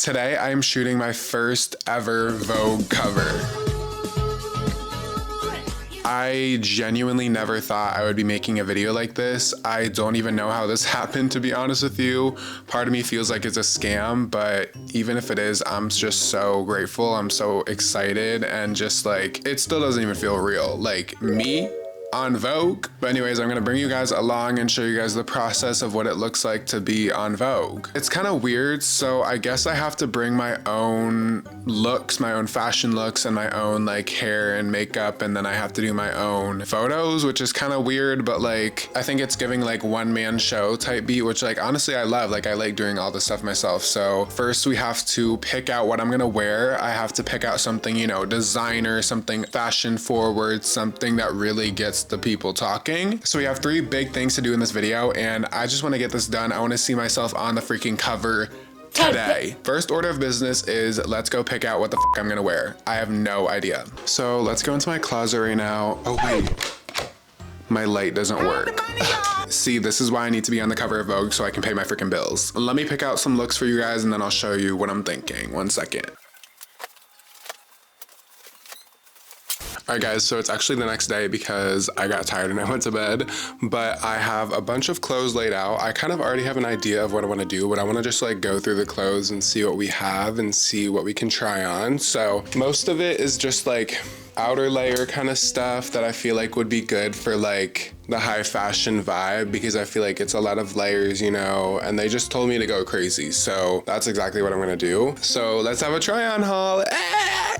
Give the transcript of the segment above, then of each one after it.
Today I am shooting my first ever Vogue cover. I genuinely never thought I would be making a video like this. I don't even know how this happened, to be honest with you. Part of me feels like it's a scam, but even if it is, I'm just so grateful. I'm so excited, and just like, it still doesn't even feel real. Like, me on Vogue. But anyways, I'm gonna bring you guys along and show you guys the process of what it looks like to be on Vogue. It's kind of weird, so I guess I have to bring my own looks, my own fashion looks, and my own like hair and makeup, and then I have to do my own photos, which is kind of weird, but like, I think it's giving like one-man show type beat, which like honestly I love. Like, I like doing all this stuff myself. So first we have to pick out what I'm gonna wear. I have to pick out something, you know, designer, something fashion forward, something that really gets the people talking. So we have 3 big things to do in this video, and I just want to get this done. I want to see myself on the freaking cover today. First order of business is let's go pick out what the I'm gonna wear. I have no idea. So let's go into my closet right now. Oh wait, my light doesn't work. See, this is why I need to be on the cover of Vogue, so I can pay my freaking bills. Let me pick out some looks for you guys, and then I'll show you what I'm thinking. 1 second. Alright guys, so it's actually the next day because I got tired and I went to bed, but I have a bunch of clothes laid out. I kind of already have an idea of what I want to do, but I want to just like go through the clothes and see what we have and see what we can try on. So most of it is just like outer layer kind of stuff that I feel like would be good for like the high fashion vibe, because I feel like it's a lot of layers, you know, and they just told me to go crazy. So that's exactly what I'm gonna do. So let's have a try on haul.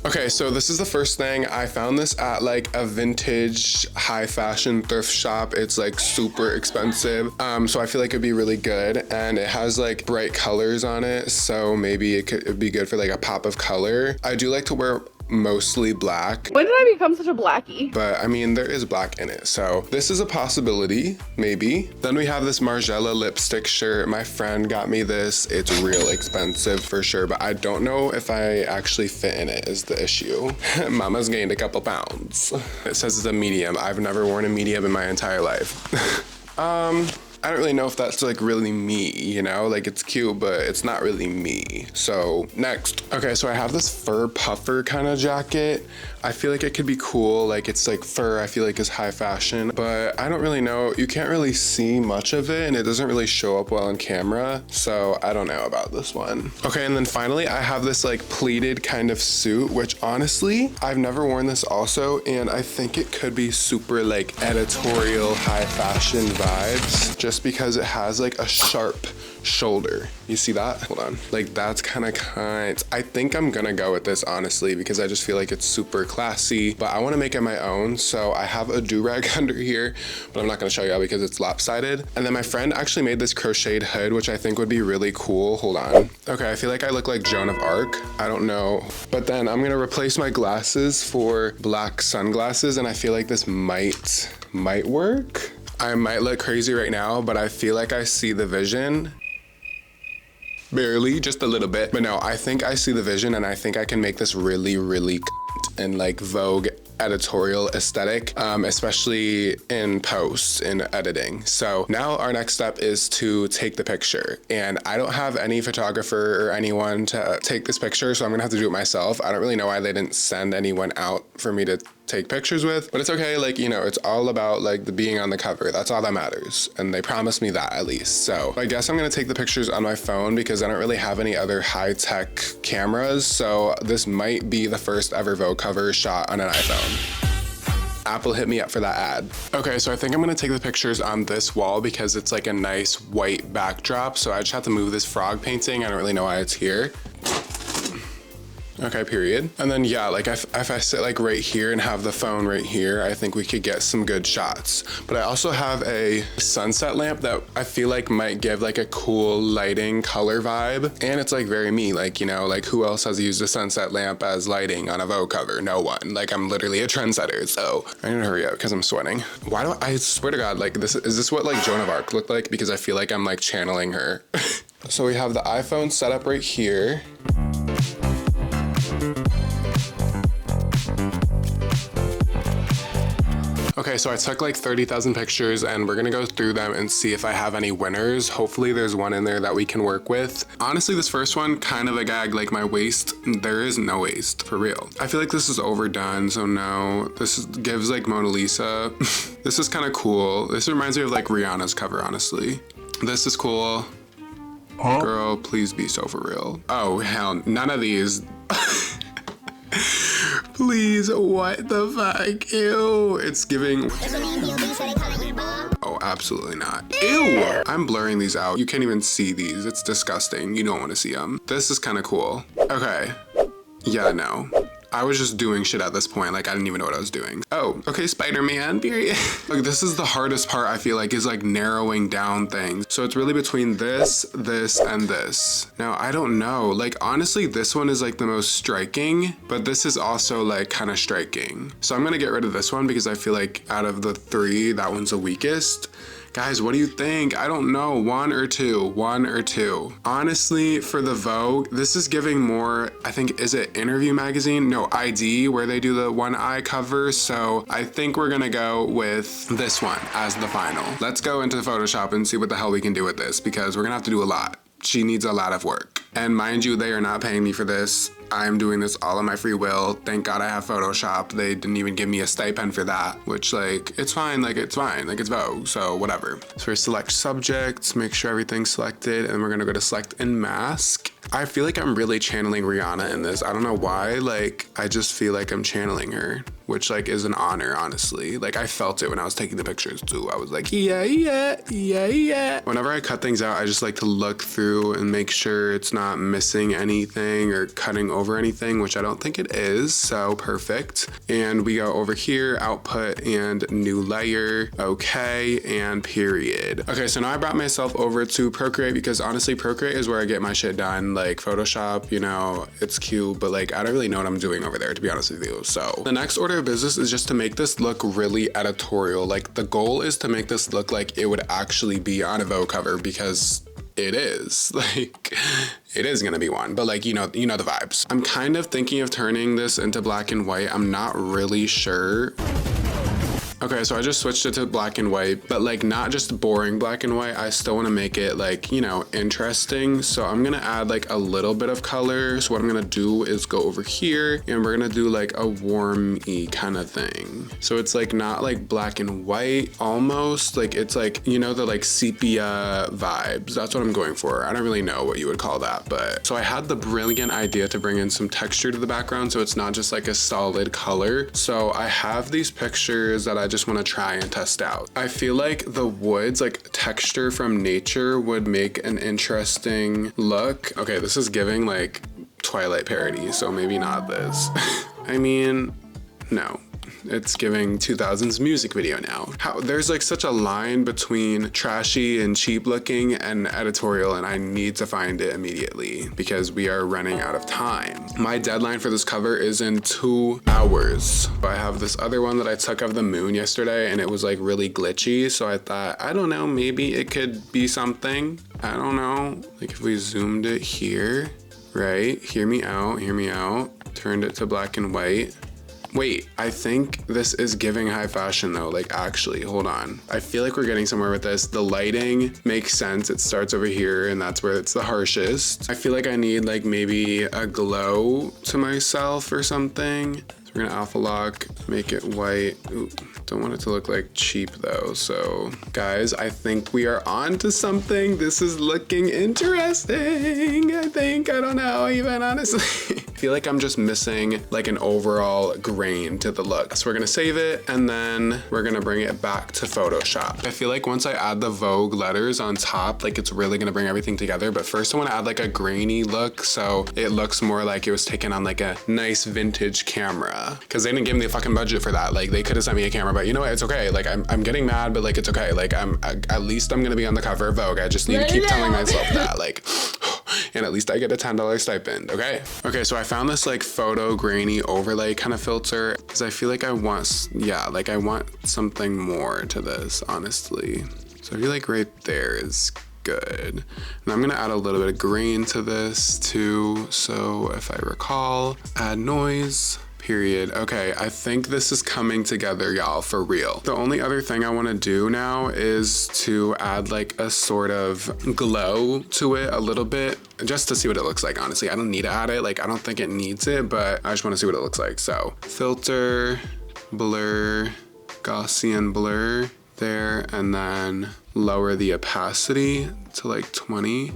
Okay, so this is the first thing. I found this at like a vintage high fashion thrift shop. It's like super expensive. So I feel like it'd be really good, and it has like bright colors on it. So maybe it'd be good for like a pop of color. I do like to wear mostly black. When did I become such a blackie? But I mean, there is black in it, so this is a possibility, maybe. Then we have this Margiela lipstick shirt. My friend got me this. It's real expensive for sure, but I don't know if I actually fit in it is the issue. Mama's gained a couple pounds. It says it's a medium. I've never worn a medium in my entire life. I don't really know if that's like really me, you know, like it's cute, but it's not really me. So next. Okay, so I have this fur puffer kind of jacket. I feel like it could be cool. Like, it's like fur, I feel like is high fashion, but I don't really know. You can't really see much of it, and it doesn't really show up well on camera. So I don't know about this one. Okay, and then finally I have this like pleated kind of suit, which honestly, I've never worn this also, and I think it could be super like editorial high fashion vibes, just because it has like a sharp shoulder. You see that? Hold on. Like, that's kind of I think I'm gonna go with this honestly, because I just feel like it's super classy, but I want to make it my own. So I have a do-rag under here, but I'm not gonna show y'all because it's lopsided. And then my friend actually made this crocheted hood, which I think would be really cool. Hold on. Okay, I feel like I look like Joan of Arc. I don't know. But then I'm gonna replace my glasses for black sunglasses, and I feel like this might work. I might look crazy right now, but I feel like I see the vision. Barely, just a little bit. But no, I think I see the vision, and I think I can make this really, really and like Vogue editorial aesthetic, especially in post, in editing. So now our next step is to take the picture, and I don't have any photographer or anyone to take this picture, so I'm gonna have to do it myself. I don't really know why they didn't send anyone out for me to take pictures with, but it's okay. Like, you know, it's all about like the being on the cover. That's all that matters, and they promised me that at least. So I guess I'm gonna take the pictures on my phone because I don't really have any other high-tech cameras, so this might be the first ever Vogue cover shot on an iPhone. Apple hit me up for that ad. Okay, so I think I'm gonna take the pictures on this wall because it's like a nice white backdrop, so I just have to move this frog painting. I don't really know why it's here. Okay, period. And then yeah, like if I sit like right here and have the phone right here, I think we could get some good shots. But I also have a sunset lamp that I feel like might give like a cool lighting color vibe. And it's like very me, like, you know, like who else has used a sunset lamp as lighting on a Vogue cover? No one. Like, I'm literally a trendsetter, so I need to hurry up because I'm sweating. Why do I swear to God, like is this what like Joan of Arc looked like? Because I feel like I'm like channeling her. So we have the iPhone set up right here. Okay, so I took like 30,000 pictures and we're gonna go through them and see if I have any winners. Hopefully there's one in there that we can work with. Honestly, this first one, kind of a gag, like my waist, there is no waist, for real. I feel like this is overdone, so no. Gives like Mona Lisa. This is kind of cool. This reminds me of like Rihanna's cover, honestly. This is cool. Huh? Girl, please be so for real. Oh, hell, none of these. Please, what the fuck? Ew, it's giving. Oh, absolutely not. Ew, I'm blurring these out. You can't even see these. It's disgusting. You don't want to see them. This is kind of cool. Okay. Yeah, no. I was just doing shit at this point. Like, I didn't even know what I was doing. Oh, okay, Spider-Man, period. Like, this is the hardest part, I feel like, is like narrowing down things. So it's really between this, this, and this. Now, I don't know. Like, honestly, this one is like the most striking, but this is also like kind of striking. So I'm gonna get rid of this one because I feel like out of the three, that one's the weakest. Guys, what do you think? I don't know, one or two. Honestly, for the Vogue, this is giving more, I think, is it Interview Magazine? No, ID, where they do the one eye cover. So I think we're gonna go with this one as the final. Let's go into the Photoshop and see what the hell we can do with this because we're gonna have to do a lot. She needs a lot of work. And mind you, they are not paying me for this. I'm doing this all on my free will. Thank God I have Photoshop. They didn't even give me a stipend for that, which like, it's fine, like it's Vogue, so whatever. So we select subjects, make sure everything's selected, and we're gonna go to select and mask. I feel like I'm really channeling Rihanna in this. I don't know why, like, I just feel like I'm channeling her, which like is an honor, honestly. Like I felt it when I was taking the pictures too. I was like, yeah. Whenever I cut things out, I just like to look through and make sure it's not missing anything or cutting over anything, which I don't think it is, so perfect. And we go over here, output and new layer, okay, and period. Okay, so now I brought myself over to Procreate because honestly, Procreate is where I get my shit done. Like Photoshop, you know, it's cute, but like I don't really know what I'm doing over there, to be honest with you. So the next order of business is just to make this look really editorial. Like the goal is to make this look like it would actually be on a Vogue cover because it is. Like it is gonna be one, but like you know the vibes. I'm kind of thinking of turning this into black and white. I'm not really sure. Okay, so I just switched it to black and white, but like not just boring black and white. I still want to make it like, you know, interesting. So I'm gonna add like a little bit of color. So what I'm gonna do is go over here and we're gonna do like a warm-y kind of thing. So it's like not like black and white almost, like it's like, you know, the like sepia vibes. That's what I'm going for. I don't really know what you would call that, but so I had the brilliant idea to bring in some texture to the background so it's not just like a solid color. So I have these pictures that I just want to try and test out. I feel like the woods, like texture from nature, would make an interesting look. Okay, this is giving like Twilight parody, so maybe not this. I mean, no. It's giving 2000s music video now. There's like such a line between trashy and cheap looking and editorial, and I need to find it immediately because we are running out of time. My deadline for this cover is in 2 hours. I have this other one that I took of the moon yesterday and it was like really glitchy. So I thought, I don't know, maybe it could be something. I don't know. Like if we zoomed it here, right? Hear me out, turned it to black and white. Wait, I think this is giving high fashion though. Like actually, hold on. I feel like we're getting somewhere with this. The lighting makes sense. It starts over here and that's where it's the harshest. I feel like I need like maybe a glow to myself or something. So we're gonna alpha lock, make it white. Ooh, don't want it to look like cheap though. So guys, I think we are on to something. This is looking interesting. I don't know even honestly. I feel like I'm just missing like an overall grain to the look. So we're gonna save it and then we're gonna bring it back to Photoshop. I feel like once I add the Vogue letters on top, like it's really gonna bring everything together. But first I wanna add like a grainy look so it looks more like it was taken on like a nice vintage camera. Cause they didn't give me the fucking budget for that. Like they could have sent me a camera, but you know what, it's okay. Like I'm getting mad, but like it's okay. Like at least I'm gonna be on the cover of Vogue. I just need to keep telling myself that. Like, and at least I get a $10 stipend, okay? Okay, so I found this like photo grainy overlay kind of filter because I feel like I want something more to this, honestly. So I feel like right there is good. And I'm gonna add a little bit of grain to this too. So if I recall, add noise, Period. Okay, I think this is coming together, y'all, for real. The only other thing I want to do now is to add like a sort of glow to it a little bit, just to see what it looks like, honestly. I don't need to add it, like I don't think it needs it, but I just want to see what it looks like. So filter, blur, Gaussian blur there, and then lower the opacity to like 20.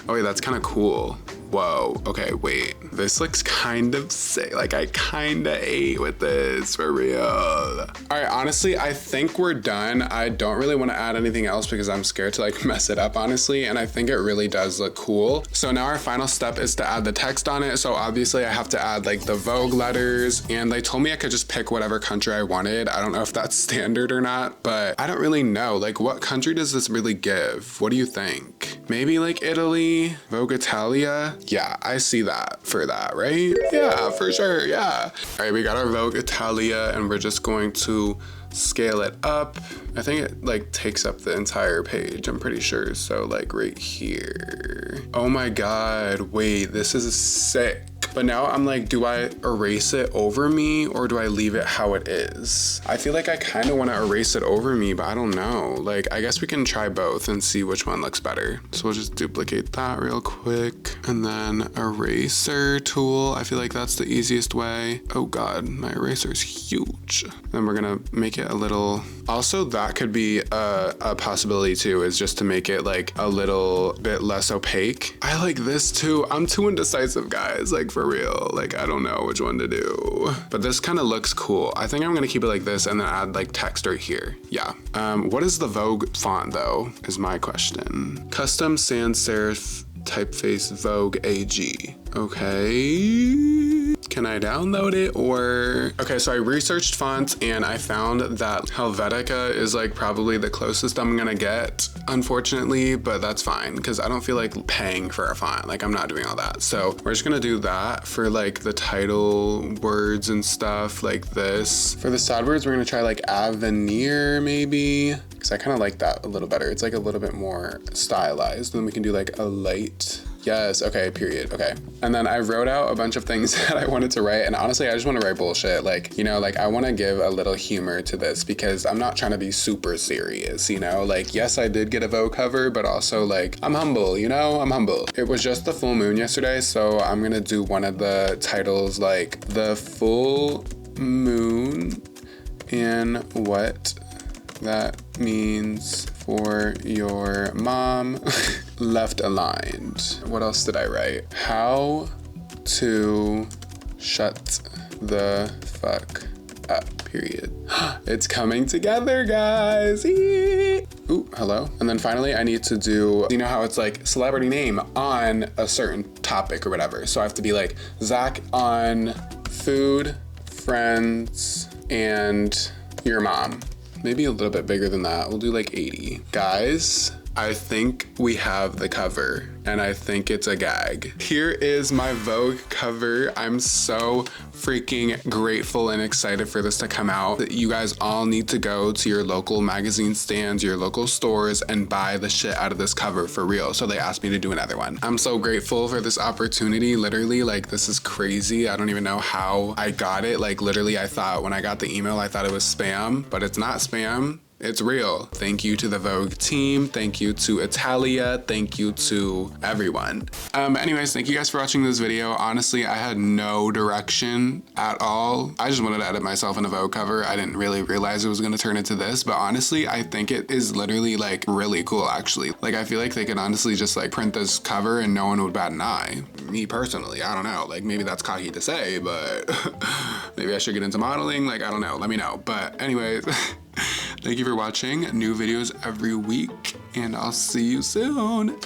Oh wait, that's kind of cool. Whoa, okay, wait. This looks kind of sick. Like I kinda ate with this, for real. All right, honestly, I think we're done. I don't really wanna add anything else because I'm scared to like mess it up, honestly. And I think it really does look cool. So now our final step is to add the text on it. So obviously I have to add like the Vogue letters, and they told me I could just pick whatever country I wanted. I don't know if that's standard or not, but I don't really know. Like what country does this really give? What do you think? Maybe like Italy, Vogue Italia? Yeah, I see that for that, right? Yeah, for sure, yeah. All right, we got our Vogue Italia, and we're just going to scale it up. I think it like takes up the entire page, I'm pretty sure. So like right here. Oh my God, wait, this is sick. But now I'm like, do I erase it over me or do I leave it how it is? I feel like I kind of want to erase it over me, but I don't know. Like, I guess we can try both and see which one looks better. So we'll just duplicate that real quick. And then eraser tool. I feel like that's the easiest way. Oh God, my eraser is huge. Then we're gonna make it a little, also that could be a possibility too, is just to make it like a little bit less opaque. I like this too. I'm too indecisive, guys, like for real. Like, I don't know which one to do, but this kind of looks cool. I think I'm gonna keep it like this and then add like text right here. Yeah. What is the Vogue font though, is my question. Custom sans serif typeface Vogue AG. Okay. Can I download it or? Okay, so I researched fonts and I found that Helvetica is like probably the closest I'm gonna get, unfortunately, but that's fine because I don't feel like paying for a font. Like I'm not doing all that. So we're just gonna do that for like the title words and stuff like this. For the side words, we're gonna try like Avenir maybe, because I kind of like that a little better. It's like a little bit more stylized. Then we can do like a light. Yes, okay, period, okay. And then I wrote out a bunch of things that I wanted to write, and honestly, I just want to write bullshit. Like, you know, like I want to give a little humor to this because I'm not trying to be super serious, you know? Like, yes, I did get a Vogue cover, but also like, I'm humble, you know? I'm humble. It was just the full moon yesterday, so I'm gonna do one of the titles like the full moon and what that means for your mom. Left aligned. What else did I write? How to shut the fuck up, period. It's coming together, guys. Ooh, hello. And then finally I need to do, you know how it's like celebrity name on a certain topic or whatever. So I have to be like Zach on food, friends, and your mom. Maybe a little bit bigger than that. We'll do like 80. Guys, I think we have the cover and I think it's a gag. Here is my Vogue cover. I'm so freaking grateful and excited for this to come out. You guys all need to go to your local magazine stands, your local stores, and buy the shit out of this cover for real. So they asked me to do another one. I'm so grateful for this opportunity. Literally, like, this is crazy. I don't even know how I got it. Like, literally, I thought when I got the email, I thought it was spam, but it's not spam. It's real. Thank you to the Vogue team. Thank you to Italia. Thank you to everyone. Anyways, thank you guys for watching this video. Honestly, I had no direction at all. I just wanted to edit myself in a Vogue cover. I didn't really realize it was gonna turn into this, but honestly, I think it is literally like really cool actually. Like I feel like they could honestly just like print this cover and no one would bat an eye. Me personally, I don't know. Like maybe that's cocky to say, but maybe I should get into modeling. Like, I don't know, let me know. But anyways, thank you for watching. New videos every week, and I'll see you soon.